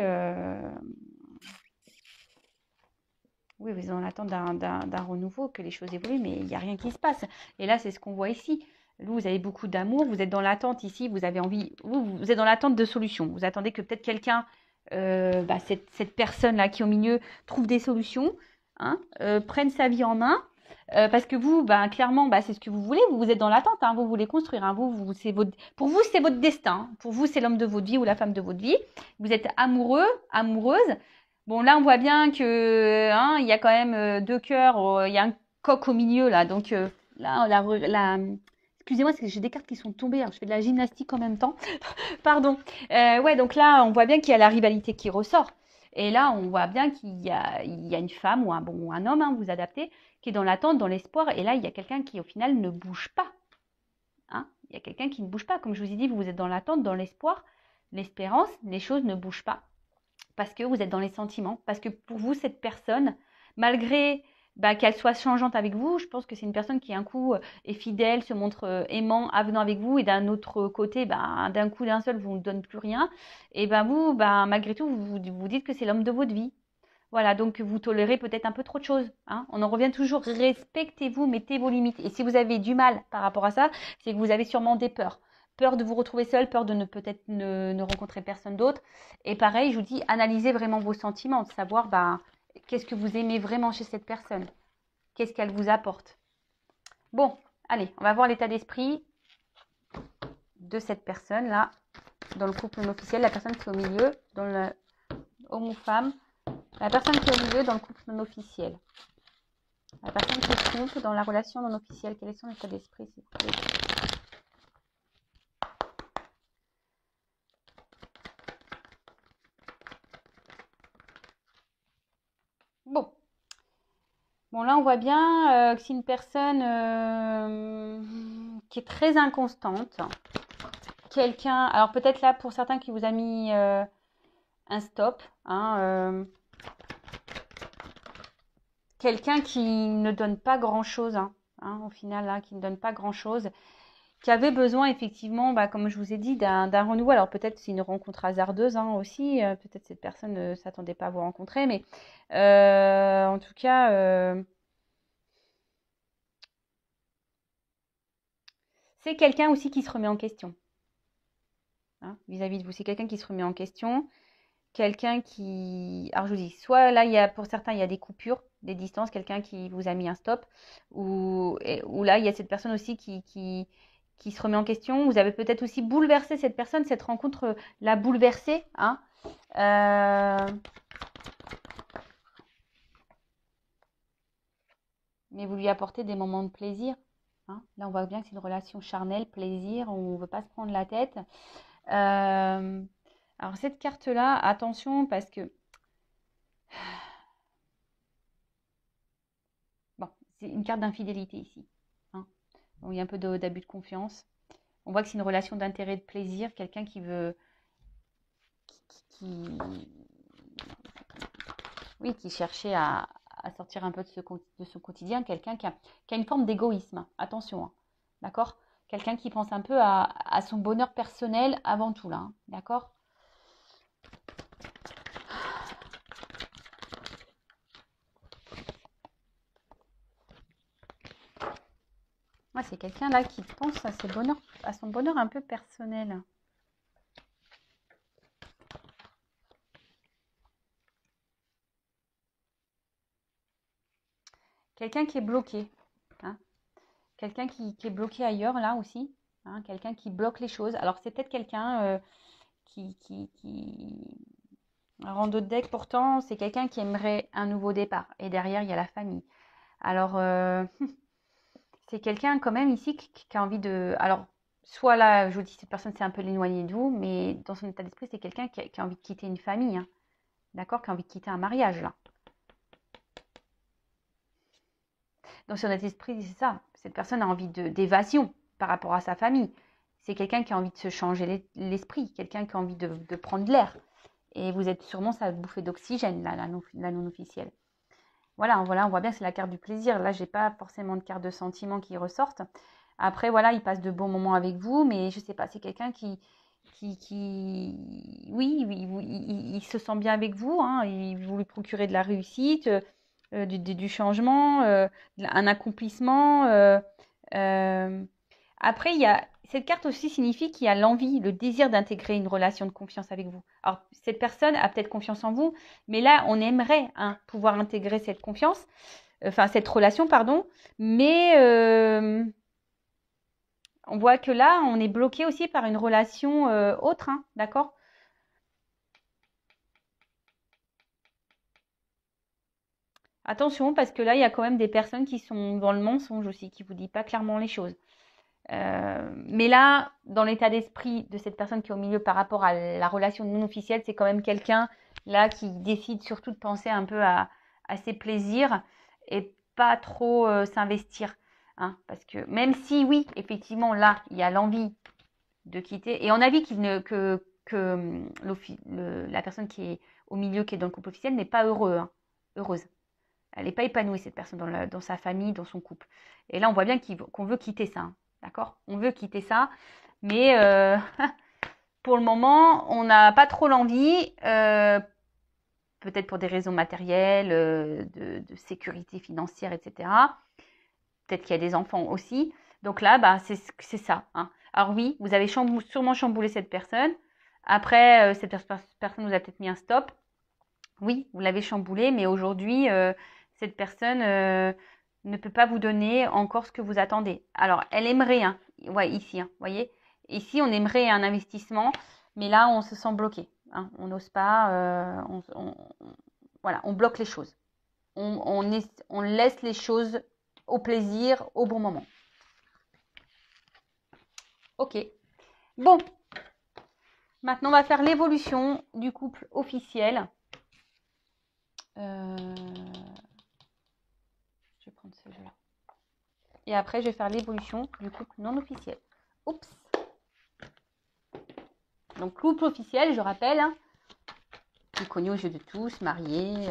oui, vous êtes en attente d'un renouveau, que les choses évoluent, mais il n'y a rien qui se passe. Et là, c'est ce qu'on voit ici. Vous avez beaucoup d'amour, vous êtes dans l'attente ici, vous avez envie, vous êtes dans l'attente de solutions. Vous attendez que peut-être quelqu'un, bah, cette personne-là qui est au milieu, trouve des solutions, hein, prenne sa vie en main. Parce que vous, bah, clairement, bah, c'est ce que vous voulez. Vous êtes dans l'attente, hein, vous voulez construire, hein, pour vous, c'est votre destin, hein. Pour vous, c'est l'homme de votre vie ou la femme de votre vie. Vous êtes amoureux, amoureuse. Bon, là, on voit bien que, hein, il y a quand même deux cœurs, il y a un coq au milieu, là. Donc, là, excusez-moi, parce que j'ai des cartes qui sont tombées. Alors, je fais de la gymnastique en même temps. Pardon. Ouais, donc là, on voit bien qu'il y a la rivalité qui ressort. Et là, on voit bien qu'il y a une femme ou un homme, hein, vous adaptez, qui est dans l'attente, dans l'espoir. Et là, il y a quelqu'un qui, au final, ne bouge pas, hein. Il y a quelqu'un qui ne bouge pas. Comme je vous ai dit, vous êtes dans l'attente, dans l'espoir, l'espérance. Les choses ne bougent pas parce que vous êtes dans les sentiments, parce que pour vous, cette personne, malgré bah, qu'elle soit changeante avec vous, je pense que c'est une personne qui, un coup, est fidèle, se montre aimant, avenant avec vous, et d'un autre côté, bah, d'un coup, d'un seul, vous ne donne plus rien. Et ben vous, bah, malgré tout, vous dites que c'est l'homme de votre vie. Voilà, donc vous tolérez peut-être un peu trop de choses, hein. On en revient toujours, respectez-vous, mettez vos limites. Et si vous avez du mal par rapport à ça, c'est que vous avez sûrement des peurs. Peur de vous retrouver seul, peur de peut-être ne rencontrer personne d'autre. Et pareil, je vous dis, analysez vraiment vos sentiments, de savoir bah, qu'est-ce que vous aimez vraiment chez cette personne, qu'est-ce qu'elle vous apporte. Bon, allez, on va voir l'état d'esprit de cette personne-là, dans le couple non officiel, la personne qui est au milieu, dans le homme ou femme, la personne qui est au milieu dans le couple non officiel. La personne qui se trompe dans la relation non officielle. Quel est son état d'esprit, s'il vous plaît? Bon. Bon, là, on voit bien que c'est une personne qui est très inconstante. Quelqu'un, alors peut-être là, pour certains qui vous a mis un stop, hein, quelqu'un qui ne donne pas grand-chose, hein, au final, là, qui ne donne pas grand-chose. qui avait besoin effectivement, bah, comme je vous ai dit, d'un renouveau. Alors peut-être c'est une rencontre hasardeuse hein, aussi, peut-être cette personne ne s'attendait pas à vous rencontrer, mais en tout cas, c'est quelqu'un aussi qui se remet en question hein, vis-à-vis de vous. C'est quelqu'un qui se remet en question, quelqu'un qui... Alors je vous dis, soit là, il y a, pour certains, il y a des coupures, des distances, quelqu'un qui vous a mis un stop, ou là, il y a cette personne aussi qui se remet en question. Vous avez peut-être aussi bouleversé cette personne, cette rencontre l'a bouleversée. Hein. Mais vous lui apportez des moments de plaisir. Hein. Là, on voit bien que c'est une relation charnelle, plaisir, on ne veut pas se prendre la tête. Alors cette carte-là, attention parce que bon, c'est une carte d'infidélité ici. Hein. Donc, il y a un peu d'abus de confiance. On voit que c'est une relation d'intérêt, de plaisir, quelqu'un qui veut, oui, qui cherchait à sortir un peu de son quotidien, quelqu'un qui a une forme d'égoïsme. Attention, hein. D'accord? Quelqu'un qui pense un peu à son bonheur personnel avant tout là. Hein. D'accord? Ouais, c'est quelqu'un là qui pense à son bonheur un peu personnel. Quelqu'un qui est bloqué. Hein. Quelqu'un qui est bloqué ailleurs là aussi. Hein. Quelqu'un qui bloque les choses. Alors c'est peut-être quelqu'un qui... Rang de deck pourtant, c'est quelqu'un qui aimerait un nouveau départ. Et derrière, il y a la famille. Alors, c'est quelqu'un quand même ici qui a envie de... Alors, soit là, je vous dis, cette personne s'est un peu éloignée de vous, mais dans son état d'esprit, c'est quelqu'un qui a envie de quitter une famille. Hein. D'accord? Qui a envie de quitter un mariage, là. Dans son état d'esprit, c'est ça. Cette personne a envie d'évasion par rapport à sa famille. C'est quelqu'un qui a envie de se changer l'esprit, quelqu'un qui a envie de prendre l'air. Et vous êtes sûrement sa bouffée d'oxygène, là, la non officielle. Voilà, on voit bien que c'est la carte du plaisir. Là, j'ai pas forcément de carte de sentiment qui ressortent. Après, voilà, il passe de bons moments avec vous, mais je sais pas, c'est quelqu'un oui, il se sent bien avec vous. Hein, vous lui procurez de la réussite, du changement, un accomplissement. Après, cette carte aussi signifie qu'il y a l'envie, le désir d'intégrer une relation de confiance avec vous. Alors, cette personne a peut-être confiance en vous, mais là, on aimerait hein, pouvoir intégrer cette confiance, enfin cette relation, pardon, mais on voit que là, on est bloqué aussi par une relation autre, hein, d'accord? Attention, parce que là, il y a quand même des personnes qui sont dans le mensonge aussi, qui ne vous disent pas clairement les choses. Mais là, dans l'état d'esprit de cette personne qui est au milieu par rapport à la relation non officielle, c'est quand même quelqu'un là qui décide surtout de penser un peu à ses plaisirs et pas trop s'investir. Hein, parce que même si oui, effectivement, là, il y a l'envie de quitter, et on a vu que la personne qui est au milieu, qui est dans le couple officiel, n'est pas heureuse. Elle n'est pas épanouie, cette personne, dans sa famille, dans son couple. Et là, on voit bien qu'on veut quitter ça. Hein. D'accord? On veut quitter ça. Mais pour le moment, on n'a pas trop l'envie. Peut-être pour des raisons matérielles, de sécurité financière, etc. Peut-être qu'il y a des enfants aussi. Donc là, bah, c'est ça. Hein. Alors oui, vous avez sûrement chamboulé cette personne. Après, cette personne vous a peut-être mis un stop. Oui, vous l'avez chamboulé, mais aujourd'hui, cette personne ne peut pas vous donner encore ce que vous attendez. Alors, elle aimerait, hein, ouais, ici, hein, voyez, ici, on aimerait un investissement, mais là, on se sent bloqué. Hein, on n'ose pas, voilà, on bloque les choses. On laisse les choses au plaisir, au bon moment. Ok. Bon, maintenant, on va faire l'évolution du couple officiel. Je vais prendre ce jeu-là. Et après, je vais faire l'évolution du couple non officiel. Oups. Donc, couple officiel, je rappelle, hein, qui est connu aux yeux de tous, mariés,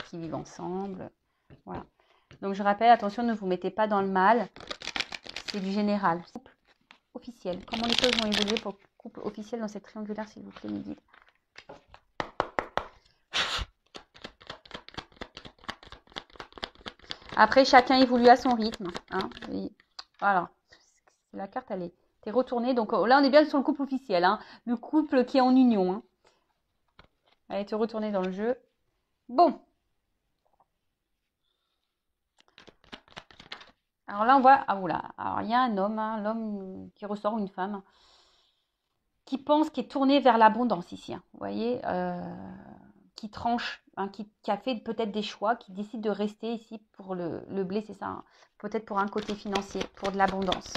qui vivent ensemble. Voilà. Donc, je rappelle, attention, ne vous mettez pas dans le mal. C'est du général. Couple officiel. Comment les choses vont évoluer pour le couple officiel dans cette triangulaire, s'il vous plaît, mes guides. Après, chacun évolue à son rythme. Hein, et voilà. La carte, elle est retournée. Donc là, on est bien sur le couple officiel. Hein, le couple qui est en union. Hein. Elle est retournée dans le jeu. Bon. Alors là, on voit... Ah, oula. Alors, il y a un homme, hein, l'homme qui ressort, ou une femme, qui pense, qui est tourné vers l'abondance ici. Hein, vous voyez qui tranche, hein, qui a fait peut-être des choix, qui décide de rester ici pour le blé, c'est ça. Hein, peut-être pour un côté financier, pour de l'abondance.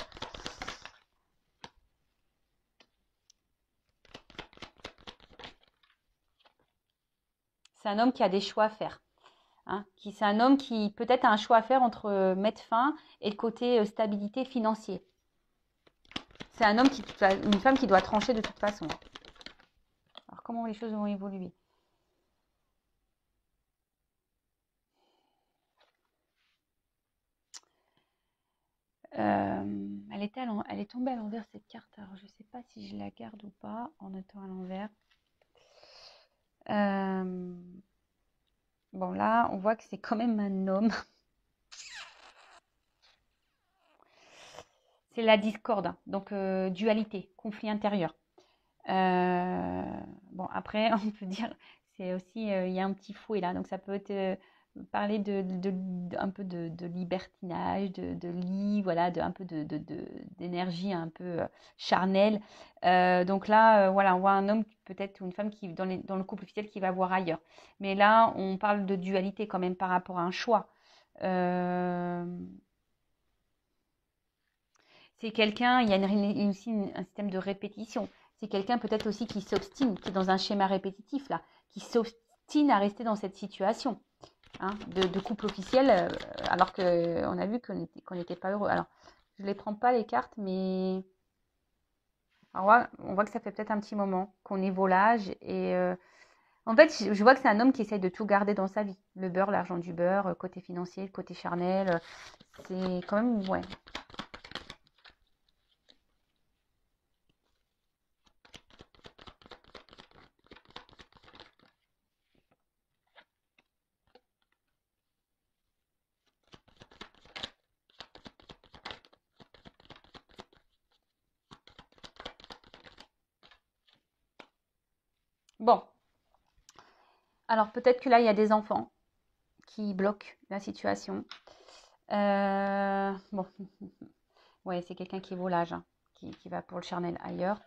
C'est un homme qui a des choix à faire. Hein, c'est un homme qui peut-être a un choix à faire entre mettre fin et le côté stabilité financier. C'est un homme une femme qui doit trancher de toute façon. Alors comment les choses vont évoluer? Elle est tombée à l'envers cette carte. Alors je ne sais pas si je la garde ou pas en étant à l'envers. Bon là, on voit que c'est quand même un homme. C'est la discorde, hein. Donc dualité, conflit intérieur. Bon, après, on peut dire, c'est aussi, il y a un petit fouet là, donc ça peut être parler un peu de libertinage, de lit, voilà, un peu d'énergie un peu charnelle. Donc là, voilà, on voit un homme, peut-être, ou une femme qui, dans le couple officiel, qui va voir ailleurs. Mais là, on parle de dualité quand même par rapport à un choix. C'est quelqu'un, il y a aussi un système de répétition. C'est quelqu'un peut-être aussi qui s'obstine, qui est dans un schéma répétitif là, qui s'obstine à rester dans cette situation hein, de couple officiel, alors qu'on a vu qu'on n'était pas heureux. Alors, je ne les prends pas les cartes, mais on voit que ça fait peut-être un petit moment qu'on est volage. Et en fait, je vois que c'est un homme qui essaye de tout garder dans sa vie. Le beurre, l'argent du beurre, côté financier, côté charnel. C'est quand même, ouais. Bon, alors peut-être que là, il y a des enfants qui bloquent la situation. Bon, ouais, c'est quelqu'un qui est volage, hein, qui va pour le charnel ailleurs.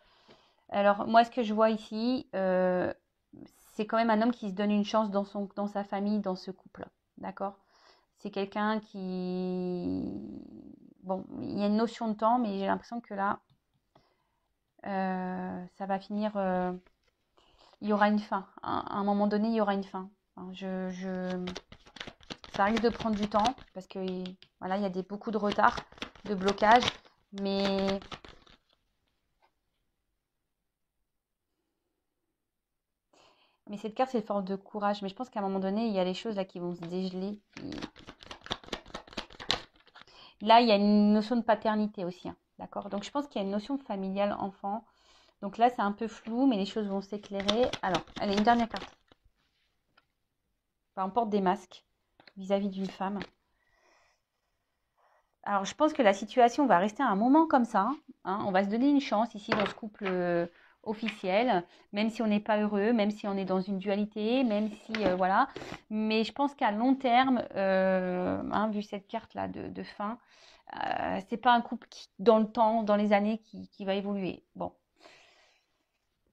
Alors, moi, ce que je vois ici, c'est quand même un homme qui se donne une chance dans sa famille, dans ce couple. D'accord? C'est quelqu'un qui... Bon, il y a une notion de temps, mais j'ai l'impression que là, ça va finir... il y aura une fin. À un moment donné, il y aura une fin. Hein, ça risque de prendre du temps parce que voilà, il y a beaucoup de retard, de blocage, mais cette carte c'est une forme de courage. Mais je pense qu'à un moment donné, il y a les choses là qui vont se dégeler. Là, il y a une notion de paternité aussi, hein, d'accord? Donc je pense qu'il y a une notion familiale enfant. Donc là, c'est un peu flou, mais les choses vont s'éclairer. Alors, allez, une dernière carte. Enfin, on porte des masques vis-à-vis d'une femme. Alors, je pense que la situation va rester un moment comme ça. Hein. On va se donner une chance ici dans ce couple officiel, même si on n'est pas heureux, même si on est dans une dualité, même si, voilà. Mais je pense qu'à long terme, hein, vu cette carte-là de fin, c'est pas un couple qui, dans le temps, dans les années, qui va évoluer. Bon.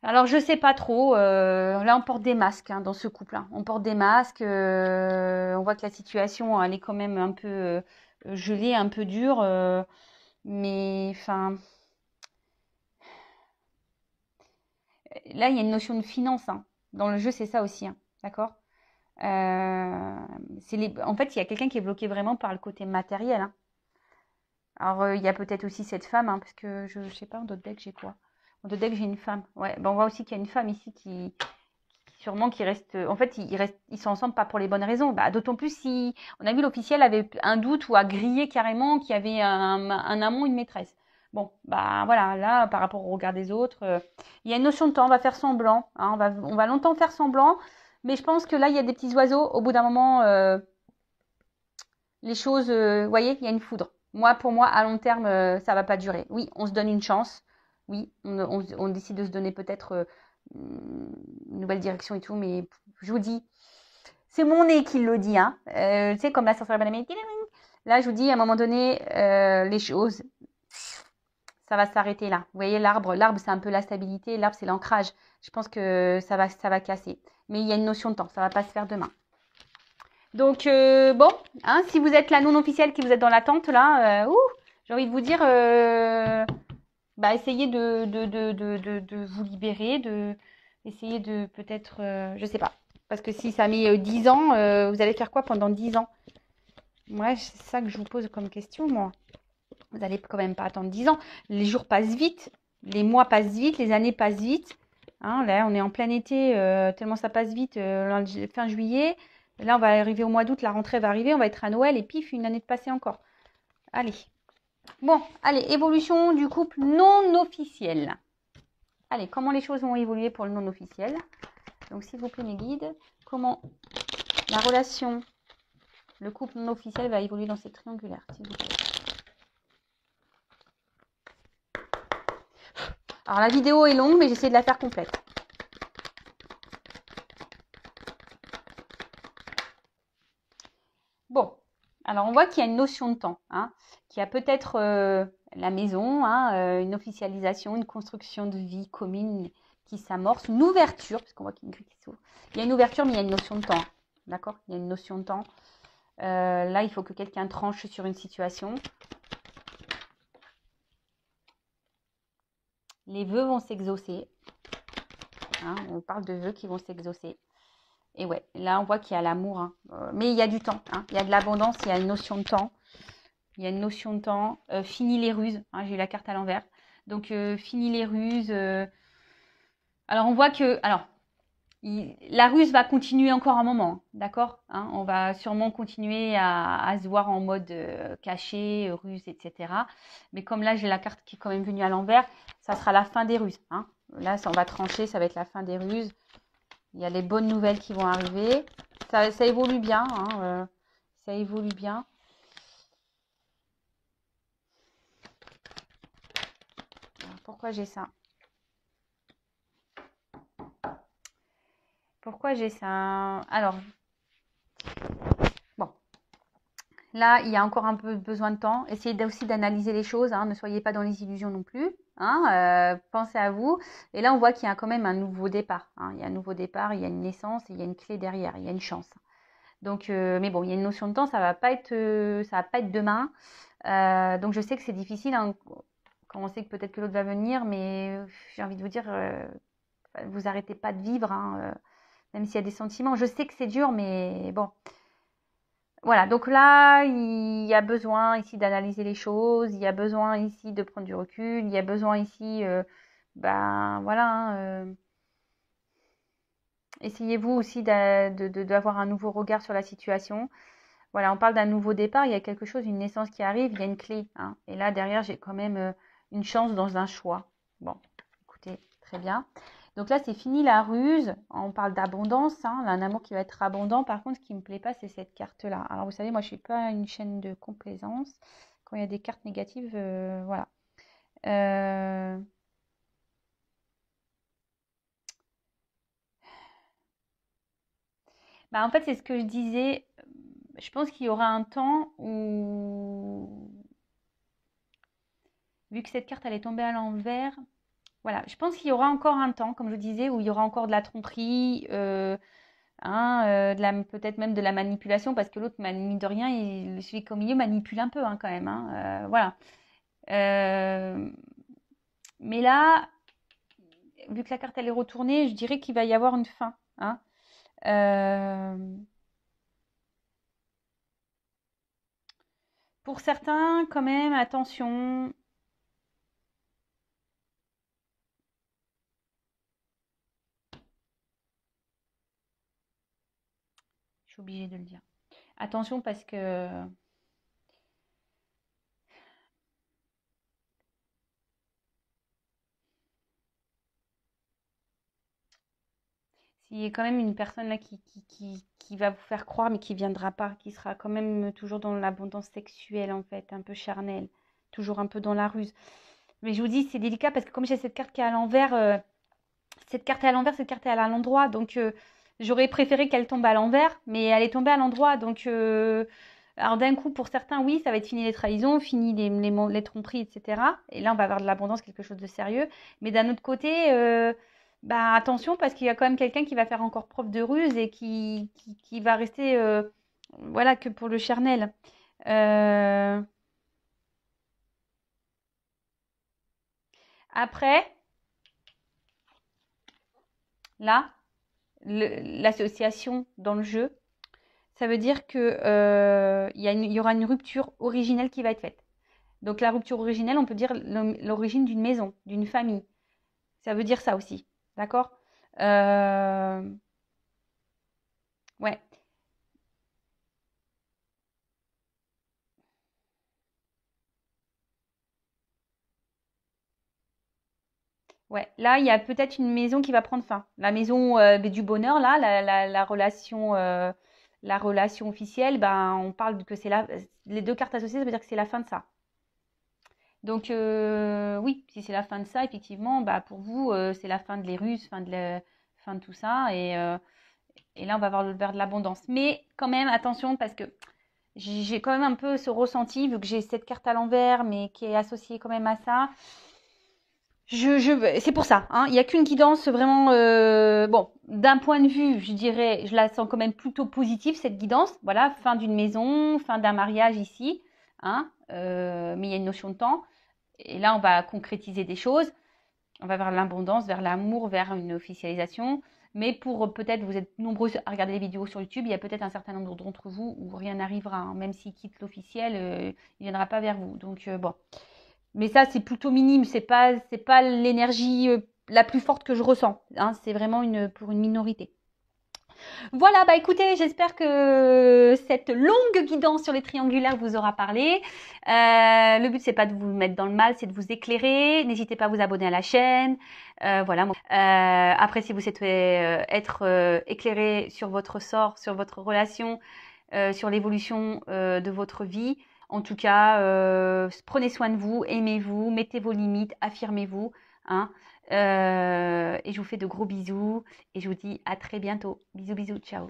Alors, je sais pas trop. Là, on porte des masques hein, dans ce couple. Hein. On porte des masques. On voit que la situation, elle est quand même un peu gelée, un peu dure. Mais, enfin, là, il y a une notion de finance. Hein. Dans le jeu, c'est ça aussi. Hein. D'accord En fait, il y a quelqu'un qui est bloqué vraiment par le côté matériel. Hein. Alors, il y a peut-être aussi cette femme, hein, parce que je ne sais pas, en d'autres decks, j'ai quoi? En d'autres decks, j'ai une femme. Ouais, ben, on voit aussi qu'il y a une femme ici sûrement qui reste. En fait, ils sont ensemble pas pour les bonnes raisons. Bah, d'autant plus si on a vu l'officiel avait un doute ou a grillé carrément qu'il y avait un amant, une maîtresse. Bon, bah voilà, là, par rapport au regard des autres, il y a une notion de temps, on va faire semblant, hein, on va longtemps faire semblant, mais je pense que là, il y a des petits oiseaux, au bout d'un moment, les choses, vous voyez, il y a une foudre. Moi, pour moi, à long terme, ça va pas durer. Oui, on se donne une chance. Oui, on décide de se donner peut-être une nouvelle direction et tout, mais je vous dis, c'est mon nez qui le dit, hein. Tu sais, comme la sorcière Bonne. Là, je vous dis, à un moment donné, les choses, ça va s'arrêter là. Vous voyez, l'arbre, c'est un peu la stabilité, l'arbre, c'est l'ancrage. Je pense que ça va casser. Mais il y a une notion de temps, ça va pas se faire demain. Donc, bon, hein, si vous êtes la non officielle, qui vous êtes dans l'attente, là, j'ai envie de vous dire, bah, essayez de vous libérer, essayez de peut-être, je sais pas. Parce que si ça met 10 ans, vous allez faire quoi pendant 10 ans? Ouais, c'est ça que je vous pose comme question, moi. Vous n'allez quand même pas attendre 10 ans. Les jours passent vite, les mois passent vite, les années passent vite. Hein, là, on est en plein été, tellement ça passe vite, fin juillet. Là, on va arriver au mois d'août, la rentrée va arriver, on va être à Noël et pif, une année de passé encore. Allez. Bon, allez, évolution du couple non officiel. Allez, comment les choses vont évoluer pour le non officiel? Donc, s'il vous plaît, mes guides, comment la relation, le couple non officiel va évoluer dans ces triangulaires, s'il vous plaît. Alors, la vidéo est longue, mais j'essaie de la faire complète. Bon, alors on voit qu'il y a une notion de temps, hein, qu'il y a peut-être la maison, hein, une officialisation, une construction de vie commune qui s'amorce, une ouverture, puisqu'on voit qu'il y a une grille qui s'ouvre. Il y a une ouverture, mais il y a une notion de temps, d'accord? Il y a une notion de temps. Là, il faut que quelqu'un tranche sur une situation. Les vœux vont s'exaucer. Hein, on parle de vœux qui vont s'exaucer. Et ouais, là, on voit qu'il y a l'amour. Hein. Mais il y a du temps. Hein. Il y a de l'abondance, il y a une notion de temps. Il y a une notion de temps. Fini les ruses. Hein, j'ai eu la carte à l'envers. Donc, fini les ruses. Alors, on voit que... Alors, la ruse va continuer encore un moment. D'accord, hein, on va sûrement continuer à se voir en mode caché, ruse, etc. Mais comme là, j'ai la carte qui est quand même venue à l'envers, ça sera la fin des ruses. Hein. Là, on va trancher, ça va être la fin des ruses. Il y a les bonnes nouvelles qui vont arriver. Ça évolue bien. Hein, ça évolue bien. Alors, pourquoi j'ai ça? Pourquoi j'ai ça? Alors, bon. Là, il y a encore un peu besoin de temps. Essayez aussi d'analyser les choses. Hein. Ne soyez pas dans les illusions non plus. Hein. Pensez à vous. Et là, on voit qu'il y a quand même un nouveau départ. Hein. Il y a un nouveau départ, il y a une naissance, et il y a une clé derrière, il y a une chance. Donc, mais bon, il y a une notion de temps. Ça va pas être demain. Donc, je sais que c'est difficile. Hein, quand on sait que peut-être que l'autre va venir, mais j'ai envie de vous dire, vous arrêtez pas de vivre. Hein, même s'il y a des sentiments. Je sais que c'est dur, mais bon. Voilà, donc là, il y a besoin ici d'analyser les choses, il y a besoin ici de prendre du recul, il y a besoin ici, ben voilà, hein, essayez-vous aussi d'avoir un nouveau regard sur la situation. Voilà, on parle d'un nouveau départ, il y a quelque chose, une naissance qui arrive, il y a une clé. Hein, et là, derrière, j'ai quand même une chance dans un choix. Bon, écoutez, très bien. Donc là, c'est fini la ruse. On parle d'abondance, hein, un amour qui va être abondant. Par contre, ce qui ne me plaît pas, c'est cette carte-là. Alors, vous savez, moi, je ne suis pas une chaîne de complaisance. Quand il y a des cartes négatives, voilà. Euh, Bah, en fait, c'est ce que je disais. Je pense qu'il y aura un temps où, vu que cette carte, elle est tombée à l'envers, voilà, je pense qu'il y aura encore un temps, comme je vous disais, où il y aura encore de la tromperie, hein, peut-être même de la manipulation, parce que l'autre, mine de rien, celui qui est au milieu manipule un peu hein, quand même. Hein, voilà. Euh, mais là, vu que la carte elle est retournée, je dirais qu'il va y avoir une fin. Hein. Euh, pour certains, quand même, attention. Je suis obligée de le dire. Attention parce que Il y a quand même une personne là qui va vous faire croire, mais qui viendra pas, qui sera quand même toujours dans l'abondance sexuelle, en fait, un peu charnelle, toujours un peu dans la ruse. Mais je vous dis, c'est délicat parce que comme j'ai cette carte qui est à l'envers, cette carte est à l'envers, cette carte est à l'endroit. Donc, j'aurais préféré qu'elle tombe à l'envers, mais elle est tombée à l'endroit. Donc, alors d'un coup, pour certains, oui, ça va être fini les trahisons, fini les tromperies, etc. Et là, on va avoir de l'abondance, quelque chose de sérieux. Mais d'un autre côté, bah, attention, parce qu'il y a quand même quelqu'un qui va faire encore preuve de ruse et qui va rester, voilà, que pour le charnel. Euh, Après, là, l'association dans le jeu, ça veut dire que il y aura une rupture originelle qui va être faite. Donc la rupture originelle, on peut dire l'origine d'une maison, d'une famille. Ça veut dire ça aussi, d'accord. Euh, ouais, ouais. Là, il y a peut-être une maison qui va prendre fin. La maison du bonheur, là, la relation officielle, ben, on parle que c'est les deux cartes associées, ça veut dire que c'est la fin de ça. Donc oui, si c'est la fin de ça, effectivement, bah pour vous, c'est la fin de les Russes, fin de tout ça, et là on va avoir vers de l'abondance. Mais quand même, attention, parce que j'ai quand même un peu ce ressenti, vu que j'ai cette carte à l'envers, mais qui est associée quand même à ça. C'est pour ça, hein, il n'y a qu'une guidance vraiment. Bon, d'un point de vue, je dirais, je la sens quand même plutôt positive, cette guidance. Voilà, fin d'une maison, fin d'un mariage ici, hein, mais il y a une notion de temps. Et là, on va concrétiser des choses. On va vers l'abondance, vers l'amour, vers une officialisation. Mais pour peut-être, vous êtes nombreux à regarder les vidéos sur YouTube, il y a peut-être un certain nombre d'entre vous où rien n'arrivera, hein. Même s'il quitte l'officiel, il ne viendra pas vers vous. Donc, bon. Mais ça, c'est plutôt minime. C'est pas l'énergie la plus forte que je ressens, hein. C'est vraiment pour une minorité. Voilà, bah écoutez, j'espère que cette longue guidance sur les triangulaires vous aura parlé. Le but, c'est pas de vous mettre dans le mal, c'est de vous éclairer. N'hésitez pas à vous abonner à la chaîne. Voilà. Après, si vous souhaitez être éclairé sur votre sort, sur votre relation, sur l'évolution de votre vie, en tout cas, prenez soin de vous, aimez-vous, mettez vos limites, affirmez-vous, hein. Et je vous fais de gros bisous et je vous dis à très bientôt. Bisous, bisous, ciao.